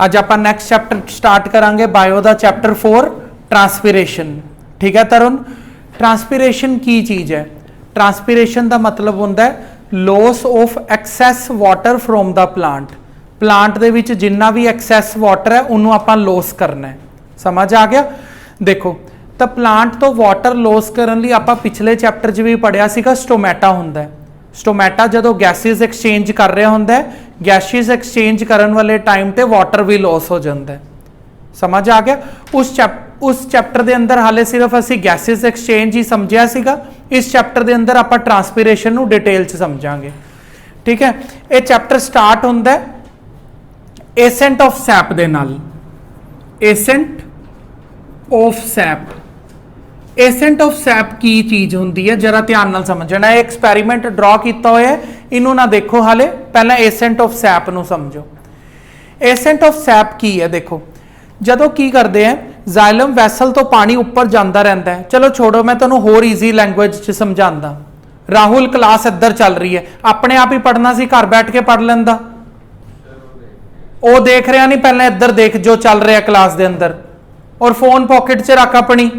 अज आप next chapter start करांगे bio का चैप्टर 4 ट्रांसपीरेशन। ठीक है तरुण, ट्रांसपीरेशन की चीज़ है? ट्रांसपीरेशन का मतलब होंदा है loss of excess water from the plant. Plant दे विच जिन्ना भी एक्सैस वाटर है उन्होंने आपां लॉस करना है। समझ आ गया? देखो तो प्लांट तो वाटर लॉस करने लई आपां पिछले चैप्टर च भी पढ़िया सीगा स्टोमैटा हुंदा है। स्टोमैटा जदों गैसिस एक्सचेंज कर रहा हुंदा है, गैसिस एक्सचेंज करन वाले टाइम ते वाटर भी लॉस हो जाता है। समझ आ गया? उस चैप्टर के अंदर हाले सिर्फ असी गैसिस एक्सचेंज ही समझिया सीगा। इस चैप्टर के अंदर आपां ट्रांसपीरेशन नूं डिटेल च समझांगे। ठीक है, ये चैप्टर स्टार्ट हुंदा है एसेंट ऑफ सैप दे नाल। Ascent of SAP, ascent of SAP की चीज़ होंदी है जरा ध्यान नाल समझना। है एक्सपैरीमेंट ड्रॉ किया होया है, इनू ना देखो हाले, पहला एसेंट ऑफ सैप नू समझो। एसेंट ऑफ सैप की है? देखो जदों की करते हैं जाइलम वैसल तो पानी ऊपर जाता रहता है। चलो छोड़ो, मैं तुहानूं होर ईजी लैंगुएज च समझांदा। राहुल क्लास इधर चल रही है, अपने आप ही पढ़ना सी, घर बैठ के पढ़ लैंदा। वो देख रहा नहीं, पहले इधर देख जो चल रहा है क्लास के अंदर, और फोन पॉकेट च रख अपनी।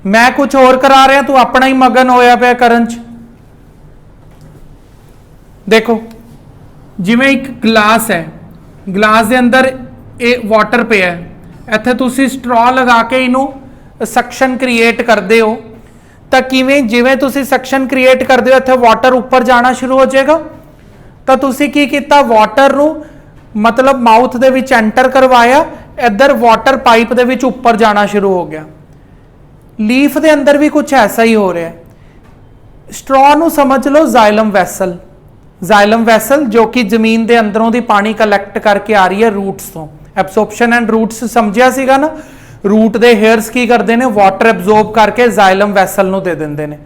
मैं कुछ और करा रहा, तू अपना ही मगन होया पिया करन च। देखो जिवें एक गिलास है, गिलास के अंदर ये वाटर पे है, इत्थे तुसी स्ट्रॉ लगा के इनू सक्शन क्रिएट करते हो, तो किवें जिवें तुसी सक्शन क्रिएट करते हो इत्थे वाटर ऊपर जाना शुरू हो जाएगा। तो तुसी की कीता, वाटर नू मतलब माउथ दे विच एंटर करवाया, इधर वाटर पाइप दे विच ऊपर जाना शुरू हो गया। लीफ दे अंदर भी कुछ ऐसा ही हो रहा है। स्ट्रॉ नू समझ लो जाइलम वैसल। जाइलम वैसल जो कि जमीन के अंदरों दी पानी कलैक्ट करके आ रही है रूट्स तो। एब्सॉर्प्शन एंड रूट्स समझिया सीगा ना। रूट दे हेयर्स की करते हैं, वाटर एब्जॉर्ब करके जाइलम वैसल नू दे देंदे ने।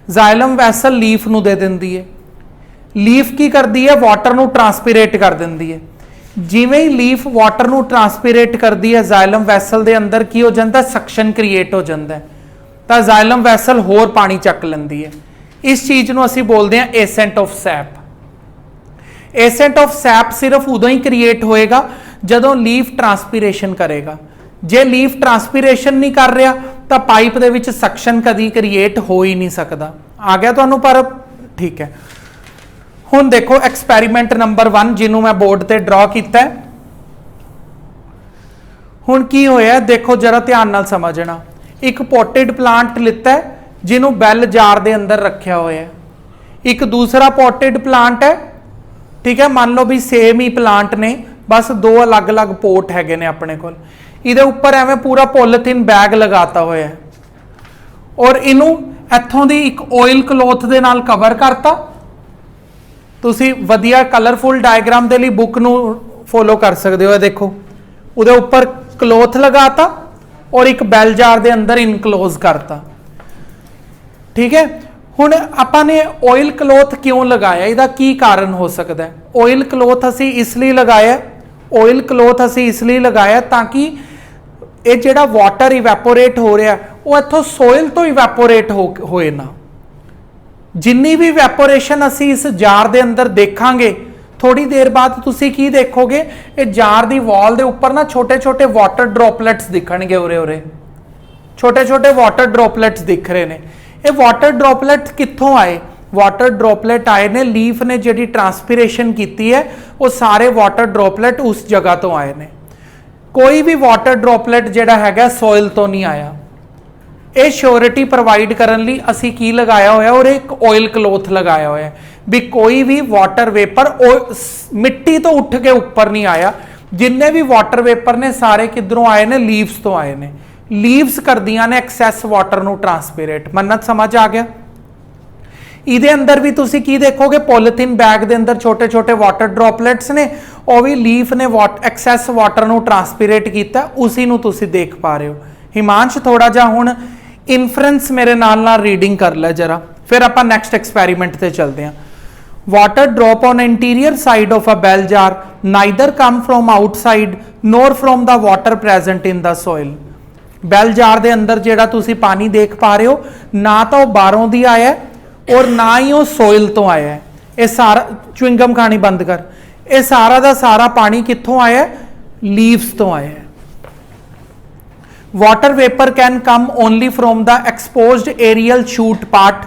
जाइलम वैसल लीफ नू दे देंदी है। लीफ की करती है, वाटर नू ट्रांसपीरेट कर देंदी है। जिवें ही लीफ वाटर नू ट्रांसपीरेट करती है, जाइलम वैसल दे अंदर की हो जाता है, सक्शन क्रिएट हो जाता है, तो जाइलम वैसल होर पानी चक लेंदी है। इस चीज़ नू असीं बोलते हैं ascent of SAP. Ascent of SAP सिर्फ उदों ही क्रिएट होएगा जदों लीफ ट्रांसपीरेशन करेगा। जे लीफ ट्रांसपीरेशन नहीं कर रहा तो पाइप दे विच सक्शन कदी क्रिएट हो ही नहीं सकता। आ गया तुहानूं? पर ठीक है, हुण देखो एक्सपैरीमेंट नंबर 1 जिन्हों मैं बोर्ड ते ड्रॉ किया। हुण की होया देखो जरा ध्यान नाल समझना। एक पॉटेड प्लांट लिता है जिन्हों बैल जार दे अंदर रखा होया है। एक दूसरा पॉटेड प्लांट है, ठीक है, मान लो भी सेम ही प्लांट ने, बस दो अलग अलग पोट हैगे ने अपने कोल। इहदे उपर एवें पूरा पॉलीथीन बैग लगाता होया है, और इनू इत्थों दी एक ऑयल क्लोथ दे नाल कवर करता। तुसी वधिया कलरफुल डायग्राम दे लई बुक नू फॉलो कर सकते हो। देखो उहदे उपर क्लोथ लगाता और एक बैल जार दे अंदर इनक्लोज करता। ठीक है, हुण आपां ने ऑयल क्लोथ क्यों लगाया, इसदा की कारण हो सकता है? ऑयल क्लोथ असी इसलिए लगाया, ऑयल क्लोथ असी इसलिए लगाया ताकि ये जिहड़ा वाटर इवैपोरेट हो रहा वो इत्थों सोइल तो इवैपोरेट होए ना। जिन्नी भी वैपोरेशन असी इस जार दे अंदर देखांगे, थोड़ी देर बाद तुसी की देखोगे, ये जार दी वॉल दे उपर ना छोटे छोटे वाटर ड्रॉपलेट्स दिखणगे। उरे उरे छोटे छोटे वाटर ड्रॉपलेट्स दिख रहे हैं। ये वाटर ड्रॉपलेट कित्थों आए? वाटर ड्रॉपलेट आए ने लीफ ने जिहड़ी ट्रांसपीरेशन की है, वो सारे वाटर ड्रॉपलेट उस जगह तो आए ने। कोई भी वाटर ड्रॉपलेट जिहड़ा हैगा सॉइल तो नहीं आया। ये श्योरिटी प्रोवाइड करने लई असी की लगाया होया, और एक ऑयल क्लोथ लगाया होया भी कोई भी वाटर वेपर मिट्टी तो उठ के ऊपर नहीं आया। जिन्ने भी वाटर वेपर ने सारे किधरों आए ने? लीव्स तो आए ने। लीव्स करदियां ने एक्सैस वाटर नू ट्रांसपीरेट। मन्नत समझ आ गया? इहदे अंदर भी तुसी की देखोगे, पॉलीथीन बैग दे अंदर छोटे छोटे वाटर ड्रॉपलेट्स ने, और भी लीफ ने एक्सैस वाटर नू ट्रांसपीरेट कीता, उसी नू तुसी देख पा रहे हो। हिमांश थोड़ा जा हुण इनफ्रेंस मेरे नाल रीडिंग कर लै जरा, फिर आपां नैक्सट एक्सपैरीमेंट ते चलते हैं। Water drop on interior side of a bell jar neither come from outside nor from the water present in the soil. Bell jar दे अंदर जिहड़ा तुसी पानी देख पा रहे हो, ना तो बाहरों दी आया और ना ही वो सॉइल तो आया है। ये सारा च्युइंगम खानी बंद कर। ये सारा का सारा पानी कित्थों आया? लीव्स तो आया है। Water vapour can come only from the exposed aerial shoot part.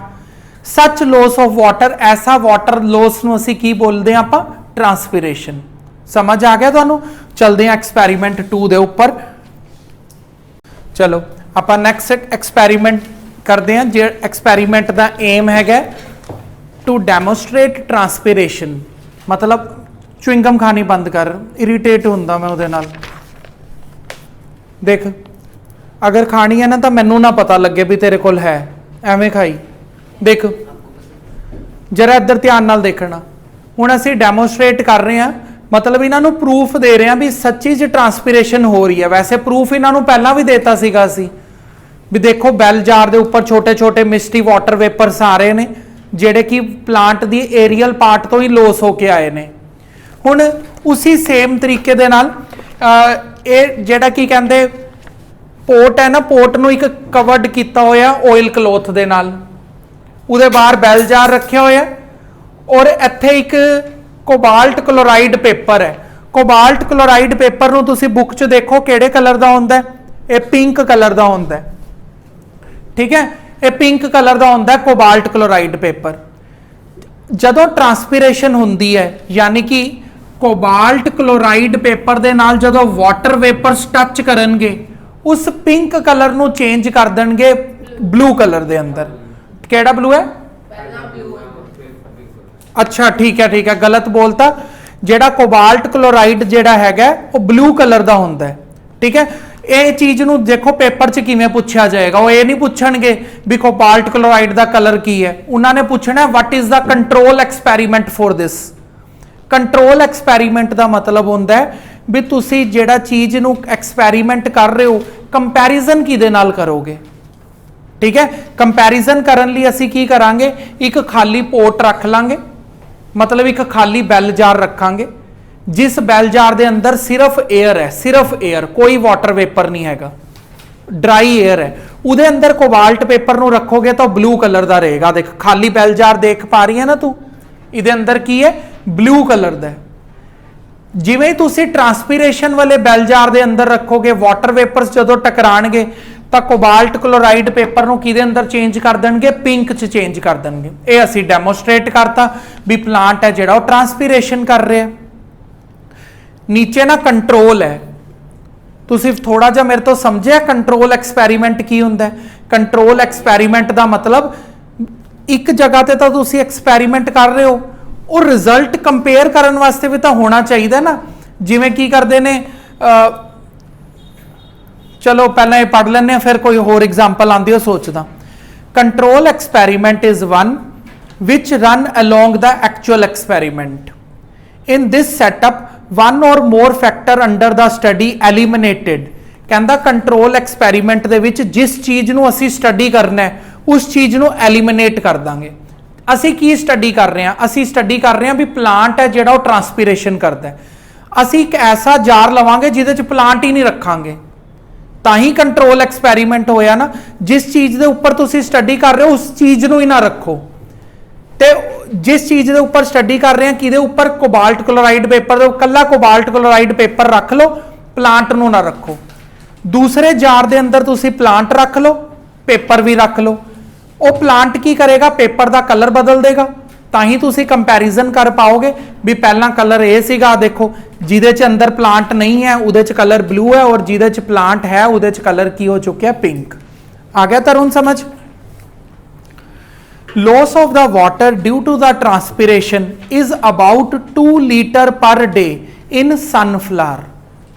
Such loss of water, ऐसा वाटर लॉस नूं असीं की बोलते हैं आपां? ट्रांसपीरेशन। समझ आ गया तुहानूं? चलते हैं एक्सपैरीमेंट 2 दे उपर। चलो आपां नैक्सट एक्सपैरीमेंट करते हैं। जे एक्सपैरीमेंट का एम है टू डैमोस्ट्रेट ट्रांसपीरेशन, मतलब च्युइंगम खानी बंद कर, इरीटेट होंदा मैं उहदे नाल। देख अगर खानी है ना तो मैनू ना पता लगे भी तेरे कोल है, एवें खाई। देख जरा इधर ध्यान नाल देखना। हुण असीं डैमोस्ट्रेट कर रहे हैं, मतलब इन्हों प्रूफ दे रहे हैं भी सच्ची च ट्रांसपीरेशन हो रही है। वैसे प्रूफ इन्हों पहला भी देता सीगा असीं भी देखो बैल जार के उपर छोटे छोटे मिस्टी वाटर वेपर्स आ रहे हैं जिहड़े कि प्लांट दी एरियल पार्ट तो ही लॉस होके आए ने। हुण उसी सेम तरीके दे नाल जिहड़ा की कहंदे पोट है ना, पोट नूं एक कवर्ड किया होया ऑयल क्लोथ दे नाल, उहदे बाहर बैल जार रखे होया और इत्थे एक कोबाल्ट क्लोराइड पेपर है। कोबाल्ट क्लोराइड पेपर नूं तुसीं बुक च देखो किहड़े कलर दा हुंदा है? ये पिंक कलर दा हुंदा है। ठीक है, ये पिंक कलर दा हुंदा है कोबाल्ट क्लोराइड पेपर। जदों ट्रांसपीरेशन हुंदी है यानी कि कोबाल्ट क्लोराइड पेपर दे नाल जदों वाटर वेपर्स टच करनगे उस पिंक कलर नूं चेंज कर देणगे ब्लू कलर दे अंदर। केड़ा ब्लू है? अच्छा ठीक है, गलत बोलता। जेड़ा कोबाल्ट क्लोराइड जेड़ा हैगा वो ब्लू कलर दा हुंदा है। ठीक है, ये चीज नूं देखो पेपर च किवें पुछया जाएगा। वो ये नहीं पूछणगे भी कोबाल्ट क्लोराइड दा कलर की है, उन्होंने पूछना what is the control experiment for this. Control experiment का मतलब होंदा है भी तुसी जेड़ा चीज नूं एक्सपैरीमेंट कर रहे हो कंपैरिजन किहदे नाल करोगे। ठीक है, कंपैरिजन करन लई असीं की करांगे, एक खाली पोट रख लांगे, मतलब एक खाली बैल जार रखांगे जिस बैल जार दे अंदर सिर्फ एयर है, सिर्फ एयर, कोई वाटर वेपर नहीं हैगा, ड्राई एयर है। उहदे अंदर कोबाल्ट पेपर नूं रखोगे तो ब्लू कलर दा रहेगा। देख खाली बैल जार देख पा रही है ना तू, इहदे अंदर की है? ब्लू कलर दा है। जिवें तुसीं ट्रांसपीरेशन वाले बैल जार दे अंदर रखोगे, वाटर वेपर्स जदों टकराणगे तो कोबाल्ट क्लोराइड पेपर नूं किहदे अंदर चेंज कर देणगे? पिंक च चेंज कर देणगे। ये असीं डेमोस्ट्रेट करता भी प्लांट है जिहड़ा वो ट्रांसपीरेशन कर रहा है। नीचे ना कंट्रोल है, तुसीं थोड़ा जिहा मेरे तो समझिया कंट्रोल एक्सपैरीमेंट की हुंदा है। कंट्रोल एक्सपैरीमेंट का मतलब एक जगह ते तो तुसीं एक्सपैरीमेंट कर रहे हो और रिजल्ट कंपेयर करने वास्ते भी तो होना चाहिए ना। जिवें की करते ने, चलो पहले ये पढ़ लें फिर कोई होर एग्जाम्पल आती है सोचदा। Control experiment is one which run along the actual experiment. In this setup one or more factor under the study eliminated. कहता कंट्रोल एक्सपैरीमेंट दे विच जिस चीज़ नूं असीं स्टडी करना है उस चीज़ नूं एलिमिनेट कर देंगे। असीं की स्टडी कर रहे हैं? असीं स्टडी कर रहे हैं भी प्लांट है जिहड़ा वो ट्रांसपीरेशन करता है। असीं एक ऐसा जार लवांगे जिहदे च प्लांट ही नहीं रखांगे, ताही कंट्रोल एक्सपैरीमेंट होया ना। जिस चीज़ के उपर तुसीं स्टडी कर रहे हो उस चीज़ नूं ही ना रखो। ते जिस चीज़ के उपर स्टडी कर रहे हैं किहदे उपर? कोबाल्ट क्लोराइड पेपर, कल्ला कोबाल्ट क्लोराइड पेपर रख लो, प्लांट नूं ना रखो। दूसरे जार दे अंदर तुसीं प्लांट रख लो, पेपर भी रख लो। वो प्लांट की करेगा? पेपर का कलर बदल देगा, ताही तुसीं कंपैरिजन कर पाओगे भी पहला कलर ये सीगा, देखो जिहदे च अंदर प्लांट नहीं है उहदे च कलर ब्लू है और जिहदे च प्लांट है उहदे च कलर की हो चुका है? पिंक। आ गया तरुण समझ? Loss of the water due to the transpiration is about 2 litre per day in sunflower.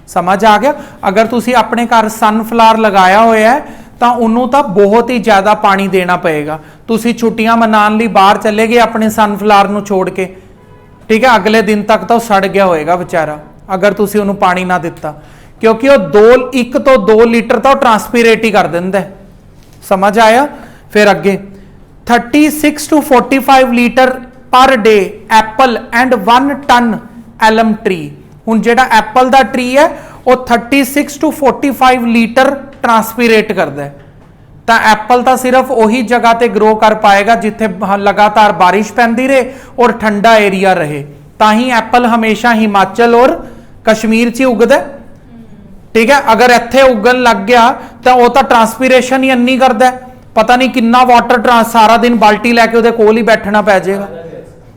समझ आ गया? अगर तुसीं अपने घर सनफ्लावर लगाया होया है तो उन्होंने तो बहुत ही ज़्यादा पानी देना पएगा। तुसीं छुट्टियां मनाने लिए बाहर चले गए अपने सनफ्लावर नूं छोड़ के, ठीक है, अगले दिन तक तो सड़ गया होएगा बेचारा अगर तुसीं उन्होंने पानी ना दिता, क्योंकि वो 1 तो 2 लीटर तो ट्रांसपीरेट ही कर दिंदा है। समझ आया? फिर अगे 36 to 45 litre per day apple and 1 ton elm tree. हुण जिहड़ा एप्पल दा ट्री है वो 36 to 45 लीटर ट्रांसपीरेट करता है। तो एप्पल तो सिर्फ उही जगह ते ग्रो कर पाएगा जिथे लगातार बारिश पैंदी रहे और ठंडा एरिया रहे। ताही एप्पल हमेशा हिमाचल और कश्मीर च ही उगदा है, ठीक है। अगर इत्थे उगन लग गया तो वह तो ट्रांसपीरेशन ही इन्नी करता है, पता नहीं कितना वाटर सारा दिन बाल्टी लैके उहदे कोल ही बैठना पै जाएगा।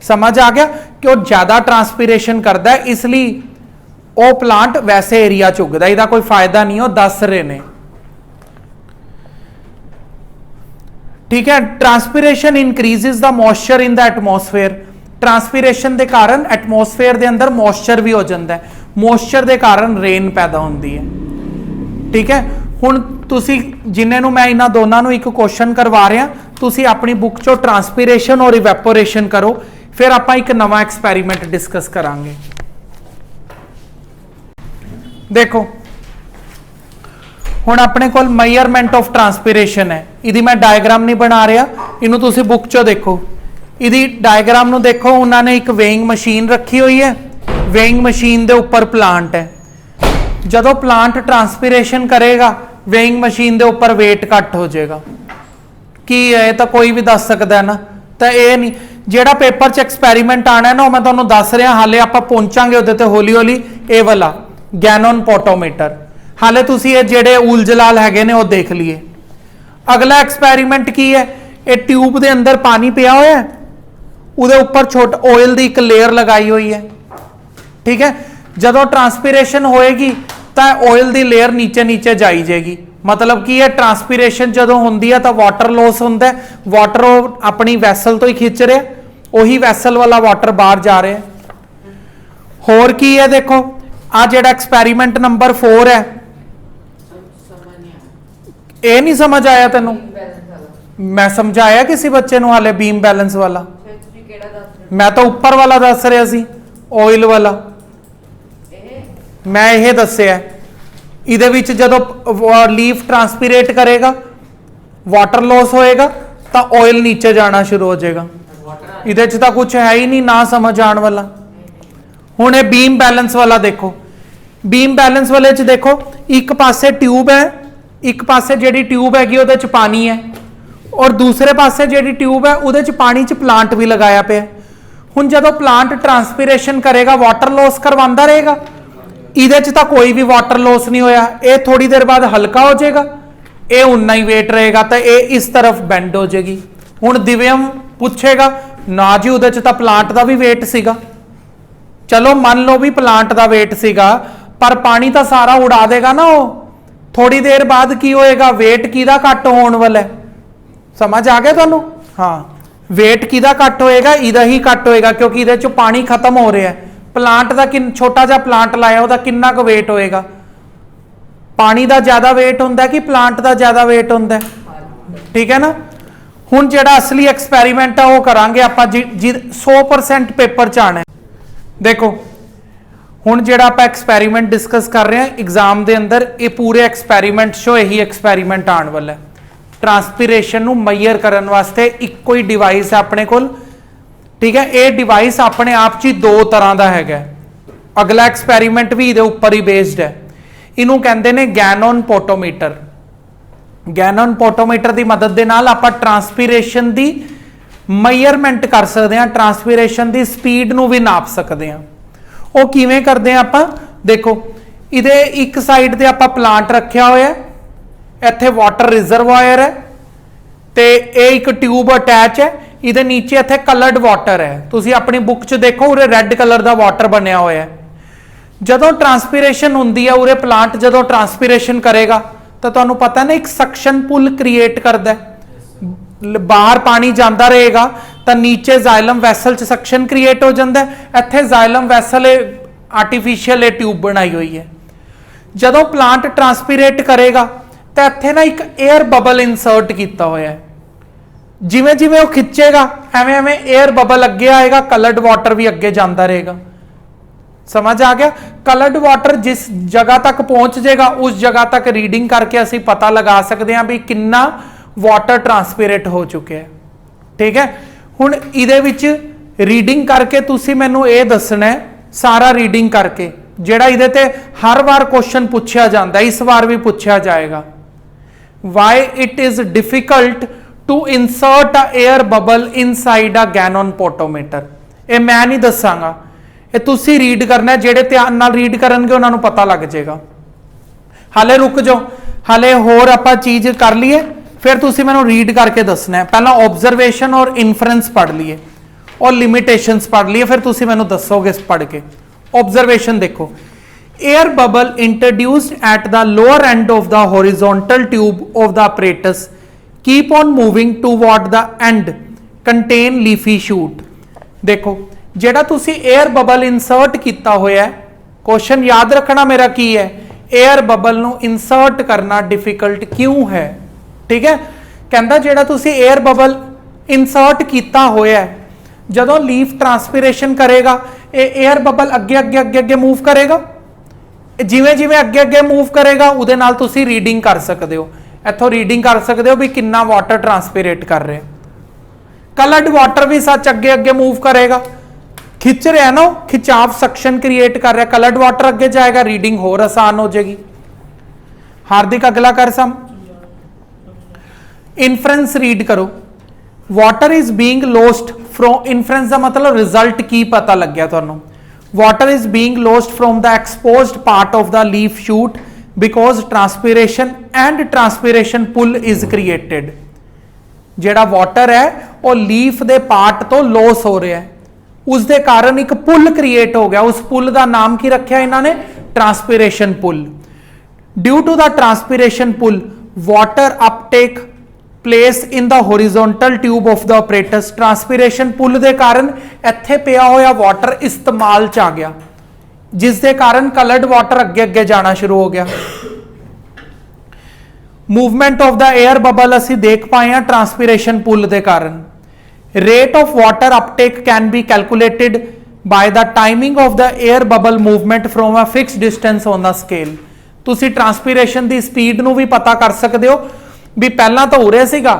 समझ आ गया कि वह ज्यादा ट्रांसपीरेशन करता है, इसलिए वह प्लांट वैसे एरिया च उगदा, इसका कोई फायदा नहीं, वह दस रहे ने, ठीक है। Transpiration increases the moisture in the atmosphere, transpiration के कारण एटमोसफेयर के अंदर मॉइस्चर भी हो जाता है, मॉइस्चर के कारण रेन पैदा होती है, ठीक है। हुण तुसी जिन्हें मैं इन्हां दोनों एक क्वेश्चन करवा रहा, तुसी अपनी बुक चो ट्रांसपीरेशन और इवैपोरेशन करो, फिर आप एक नवा एक्सपैरीमेंट डिस्कस करांगे। देखो हुण अपने कोल मेजरमेंट ऑफ ट्रांसपीरेशन है, इहदी मैं डायग्राम नहीं बना रहा, इनू तुसी बुक चो देखो, इहदी डायग्राम नू देखो। उन्होंने एक वेइंग मशीन रखी हुई है, वेइंग मशीन के उपर प्लांट है, जदों प्लांट ट्रांसपीरेशन करेगा वेइंग मशीन के उपर वेट घट हो जाएगा, कि ये तो कोई भी दस सकता है ना, तो ये नहीं जेड़ा पेपर च एक्सपैरीमेंट आना है ना, मैं तुहानूं दस रहा, हाले आप पहुंचांगे उहदे ते हौली हौली। ये वाला गैनन पोटोमीटर, हाले तुसीं ये जेड़े ऊल जलाल हैगे ने वो देख लिए। अगला एक्सपैरीमेंट की है, ये ट्यूब के अंदर पानी पिया हुआ है, उहदे उपर छोटा ऑयल की एक लेयर लगाई हुई है, ठीक है। जदों ट्रांसपीरेशन होएगी तो ऑयल की लेयर नीचे नीचे जाई जाएगी, मतलब कि यह ट्रांसपीरेशन जदों होंदी है तो वाटर लॉस होंदा है, वाटर अपनी वैसल तो ही खिंच रहा, उही वैसल वाला वाटर बाहर जा रहा है। होर की है, देखो आ जेड़ा एक्सपैरीमेंट नंबर 4 है, ये नहीं समझ आया तेनों? मैं समझाया किसी बच्चे नूं हाले बीम बैलेंस वाला? मैं तो उपर वाला दस रहा सी, ऑयल वाला मैं ये दसिया। इहदे विच जदों लीफ ट्रांसपीरेट करेगा वाटर लॉस होएगा तो ऑयल नीचे जाना शुरू हो जाएगा, इहदे च तो कुछ है ही नहीं ना समझ आने वाला। हुण ये बीम बैलेंस वाला देखो, बीम बैलेंस वाले च देखो एक पासे ट्यूब है, एक पासे जिहड़ी ट्यूब हैगी उहदे च पानी है, और दूसरे पासे जिहड़ी ट्यूब है उहदे च पानी च प्लांट भी लगाया पिया। हुण जदों प्लांट ट्रांसपीरेशन करेगा वाटर लॉस करवांदा रहेगा, इहदे च तां कोई भी वाटर लॉस नहीं होया, ये थोड़ी देर बाद हल्का हो जाएगा, ये उन्ना ही वेट रहेगा तो ये इस तरफ बेंड हो जाएगी। हुण दिव्यम पूछेगा ना जी उहदे च तां प्लांट का भी वेट सीगा, चलो मान लो भी प्लांट का वेट सीगा, पर पानी तो सारा उड़ा देगा ना, वो थोड़ी देर बाद की होएगा, वेट किहदा घट होने वाला है, समझ आ गया तुहानूं? हाँ, वेट किहदा घट होएगा, इहदा ही घट होएगा, क्योंकि इहदे चों पानी खत्म हो रहा है। प्लांट का छोटा जा प्लांट लाया, उसका कितना क वेट होएगा? पानी का ज्यादा वेट होंदा कि प्लांट का ज्यादा वेट होंदा, ठीक है ना। हुण जिहड़ा असली एक्सपैरीमेंट है वो करांगे आपां, 100% पेपर च आना है। देखो हुण जिहड़ा आपां एक्सपैरीमेंट डिस्कस कर रहे हैं एग्जाम के अंदर, ये पूरे एक्सपैरीमेंट चो यही एक्सपैरीमेंट आने वाला है। ट्रांसपीरेशन नूं मैयर करन वास्ते इक्को ही डिवाइस है अपने कोल, ठीक है। ये डिवाइस अपने आप च दो तरह का है, अगला एक्सपैरीमेंट भी इहदे उपर ही बेस्ड है। इनू कहते हैं गैनन पोटोमीटर। गैनन पोटोमीटर की मदद के नाल आपां ट्रांसपीरेशन की मैयरमेंट कर सकते हैं, ट्रांसपीरेशन की स्पीड नूं भी नाप सकते हैं। वो किवें करते हैं आपां? देखो इहदे एक साइड ते आपां प्लांट रखा होया है, इत्थे वाटर रिजर्वायर है, ते एक ट्यूब अटैच है, इहदे नीचे इत्थे कलर्ड वाटर है। तुसीं अपनी बुक च देखो उरे रेड कलर का वाटर बनया होया है। जदों ट्रांसपीरेशन हुंदी है, उरे प्लांट जदों ट्रांसपीरेशन करेगा तो तुहानूं पता ना एक सक्शन पुल क्रिएट करदा है, बाहर पानी जाता रहेगा तो नीचे जाइलम वैसल च सक्शन क्रिएट हो जाता है। इत्थे जाइलम वैसल आर्टिफिशियल ट्यूब बनाई हुई है। जदों प्लांट ट्रांसपीरेट करेगा तो इत्थे ना एक एयर बबल इंसर्ट किया हुआ है, जिमें जिमें वो खिंचेगा एवें एवें एयर बबल अगे आएगा, कलर्ड वाटर भी अगे जाता रहेगा। समझ आ गया? कलर्ड वाटर जिस जगह तक पहुंच जाएगा उस जगह तक रीडिंग करके असी पता लगा सकते हैं भी कितना वाटर ट्रांसपीरेट हो चुके हैं, ठीक है। हुण इहदे विच रीडिंग करके तुसी मैनू ये दसना है, सारा रीडिंग करके, जिहड़ा इहदे ते हर बार क्वेश्चन पूछा जाता है, इस बार भी पूछा जाएगा। Why it is difficult to insert a air bubble inside a Ganong potometer. ये मैं नहीं दसांगा, ये तुसी रीड करना है, जेड़े ध्यान नाल रीड करनगे उन्हां नूं पता लग जाएगा। हाले रुक जाओ, हाले होर आपां चीज कर लीए, फिर तुसी मैनूं रीड करके दसना है। पहला ऑब्जरवेशन और इनफरेंस पढ़ लीए और लिमिटेशंस पढ़ लिए, फिर तुसी मैनूं दसोगे पढ़ के। ऑब्जरवेशन देखो, air bubble introduced at the lower end of the horizontal tube of the apparatus keep on moving toward the end contain leafy shoot. देखो जेड़ा तुसी एयर बबल इंसर्ट किया होया है, क्वेश्चन याद रखना मेरा की है, एयर बबल नूं इंसर्ट करना डिफिकल्ट क्यों है। ठीक है, कहंदा जेड़ा तुसी एयर बबल इंसर्ट किया होया है, जदों लीफ ट्रांसपीरेशन करेगा ये एयर बबल अगे अगे अगे अगे मूव करेगा, जिवें जिवें अगे अगे मूव करेगा उहदे नाल तुसी रीडिंग कर सकते हो। इत्थों रीडिंग कर सकते हो भी कितना वाटर ट्रांसपीरेट कर रहे। कलर्ड वाटर भी सच अगे अगे मूव करेगा, खिंच रहा है ना, खिंचाव सक्शन क्रिएट कर रहा है, कलर्ड वाटर अगे जाएगा, रीडिंग होर आसान हो जाएगी। हार्दिक अगला कर सम इनफ्रेंस रीड करो। Water is being lost from, inference का मतलब रिजल्ट की पता लग गया तुहानू। Water is being lost from the exposed part of the leaf shoot because transpiration and transpiration pull is created. जेड़ा वाटर है वो लीफ दे पार्ट तो लॉस हो रहा है, उसके कारण एक पुल क्रिएट हो गया। उस पुल का नाम की रखा इन्होंने, transpiration pull. Due to the transpiration pull water uptake place in the horizontal tube of the apparatus। Transpiration pull के कारण इत्थे पिया होया वाटर इस्तेमाल च आ गया, जिसके कारण कलर्ड वाटर अगे अगे जाना शुरू हो गया। Movement of the air bubble असी देख पाए हैं ट्रांसपीरेशन पुल के कारण। Rate of water Uptake can be calculated by the timing of the air bubble movement from a fix distance on the scale. तुसी ट्रांसपीरेशन की स्पीड नूं भी पता कर सकते हो भी पहला तो उरे सीगा,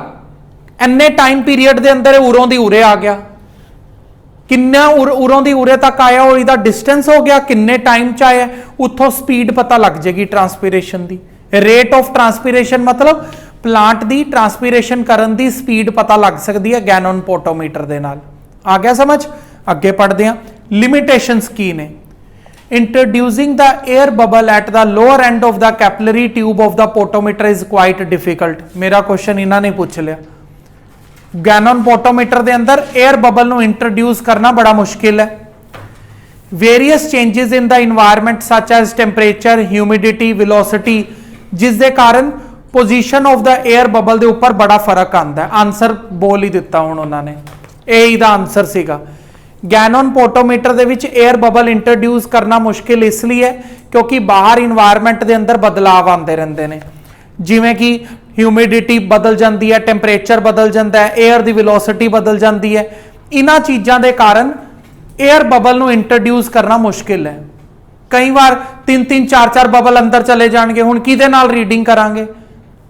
इन्ने टाइम पीरियड के अंदर उरों दी उरे आ गया, किन्ना उरों दी उरे तक आया और इसका डिस्टेंस हो गया, किन्ने टाइम च आया, उतों स्पीड पता लग जाएगी ट्रांसपीरेशन की। रेट ऑफ ट्रांसपीरेशन मतलब प्लांट की ट्रांसपीरेशन करन दी स्पीड पता लग सकती है गैनन पोटोमीटर के नाल। आ गया समझ, अगे पढ़ते हैं। लिमिटेशंस की ने, introducing the air bubble at the lower end of the capillary tube of the potometer is quite difficult. मेरा क्वेश्चन इन्होंने पूछ लिया, गैनन पोटोमीटर के अंदर एयर बबल नूं इंट्रोड्यूस करना बड़ा मुश्किल है। Various changes in the environment such as temperature, humidity, velocity, जिसके कारण position of the air bubble के ऊपर बड़ा फर्क आता है। आंसर बोल ही दिता हुण उन्होंने, यही दा आंसर सीगा। गैनन पोटोमीटर दे विच एयर बबल इंट्रोड्यूस करना मुश्किल इसलिए है क्योंकि बाहर इन्वायरमेंट के अंदर बदलाव आते रहते हैं, जिवें कि ह्यूमिडिटी बदल जाती है, टेंपरेचर बदल जाता है, एयर की वेलोसिटी बदल जाती है। इन्हां चीज़ों के कारण एयर बबल नूं इंट्रोड्यूस करना मुश्किल है। कई बार 3-3 4-4 बबल अंदर चले जाएंगे, हुण किहदे नाल रीडिंग करांगे?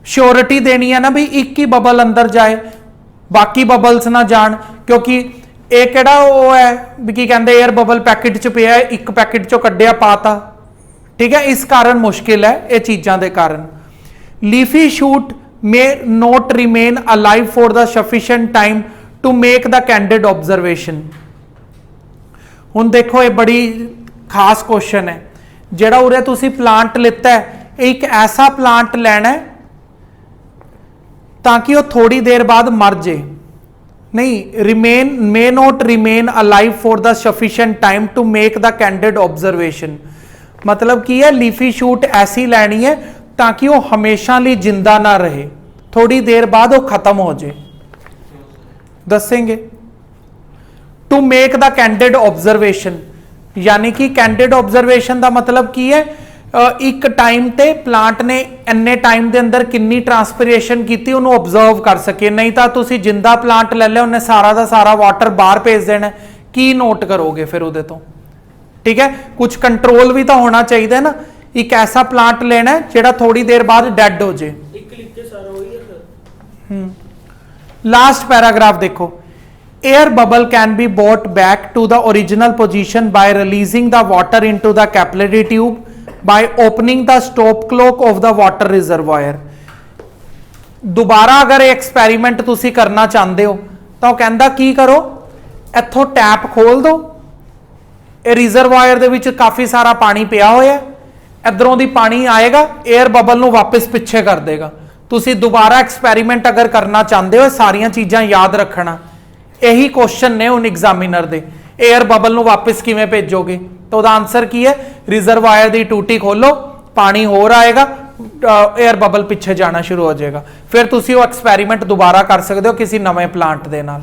श्योरिटी देनी है ना भी एक ही बबल अंदर जाए, बाकी बबल्स ना जान, क्योंकि एक केड़ा वो है भी की कहते एयर बबल पैकेट च पिया, एक पैकेट चो कड्डिया पाता। ठीक है, इस कारण मुश्किल है ये चीज़ों के कारण। Leafy shoot may not remain alive for the sufficient time to make the candid observation. हुण देखो ये बड़ी खास क्वेश्चन है, जेड़ा उरे तुसी प्लांट लेता है, एक ऐसा प्लांट लेना है ताकि वो थोड़ी देर बाद मर जाए, नहीं, remain may not remain alive for the sufficient time to make the candid observation. मतलब की है, लीफी शूट ऐसी लेनी है ताकि वो हमेशा लिए जिंदा ना रहे, थोड़ी देर बाद वो खत्म हो जाए। दसेंगे to make the candid observation, यानी कि कैंडिड ऑब्जरवेशन का मतलब की है, एक टाइम ते प्लांट ने इन्ने टाइम के अंदर कितनी ट्रांसपीरेशन की उन्होंने ऑब्जर्व कर सके। नहीं तो तुसी जिंदा प्लांट ले लिया, उन्हें सारा का सारा वाटर बाहर भेज देना, की नोट करोगे फिर उहदे तो? ठीक है, कुछ कंट्रोल भी तो होना चाहिए ना। एक ऐसा प्लांट लेना है जिहड़ा थोड़ी देर बाद डेड हो जाए। लास्ट पैराग्राफ देखो, air bubble can be brought back to the original position by releasing the water into the capillary tube by opening the stop clock of the water reservoir। दोबारा अगर एक्सपेरिमेंट तुसी करना चाहते हो तो कहंदा की करो, इथों टैप खोल दो, ਇਹ ਰਿਜ਼ਰਵਾਇਰ ਦੇ ਵਿੱਚ ਕਾਫੀ ਸਾਰਾ ਪਾਣੀ ਪਿਆ ਹੋਇਆ, ਇਧਰੋਂ ਦੀ ਪਾਣੀ ਆਏਗਾ, 에ਅਰ ਬਬਲ ਨੂੰ ਵਾਪਸ ਪਿੱਛੇ ਕਰ ਦੇਗਾ। ਤੁਸੀਂ ਦੁਬਾਰਾ ਐਕਸਪੈਰੀਮੈਂਟ ਅਗਰ ਕਰਨਾ ਚਾਹੁੰਦੇ ਹੋ, ਸਾਰੀਆਂ ਚੀਜ਼ਾਂ ਯਾਦ ਰੱਖਣਾ, ਇਹੀ ਕੁਐਸਚਨ ਨੇ ਹੁਣ ਐਗਜ਼ਾਮੀਨਰ ਦੇ, 에ਅਰ ਬਬਲ ਨੂੰ ਵਾਪਸ ਕਿਵੇਂ ਭੇਜੋਗੇ? ਤਾਂ ਉਹਦਾ ਆਨਸਰ ਕੀ ਹੈ? ਰਿਜ਼ਰਵਾਇਰ ਦੀ ਟੂਟੀ ਖੋਲੋ, ਪਾਣੀ ਹੋਰ ਆਏਗਾ, 에ਅਰ ਬਬਲ ਪਿੱਛੇ ਜਾਣਾ ਸ਼ੁਰੂ ਹੋ ਜਾਏਗਾ। ਫਿਰ ਤੁਸੀਂ ਉਹ ਐਕਸਪੈਰੀਮੈਂਟ ਦੁਬਾਰਾ ਕਰ ਸਕਦੇ ਹੋ ਕਿਸੇ ਨਵੇਂ ਪਲਾਂਟ ਦੇ ਨਾਲ।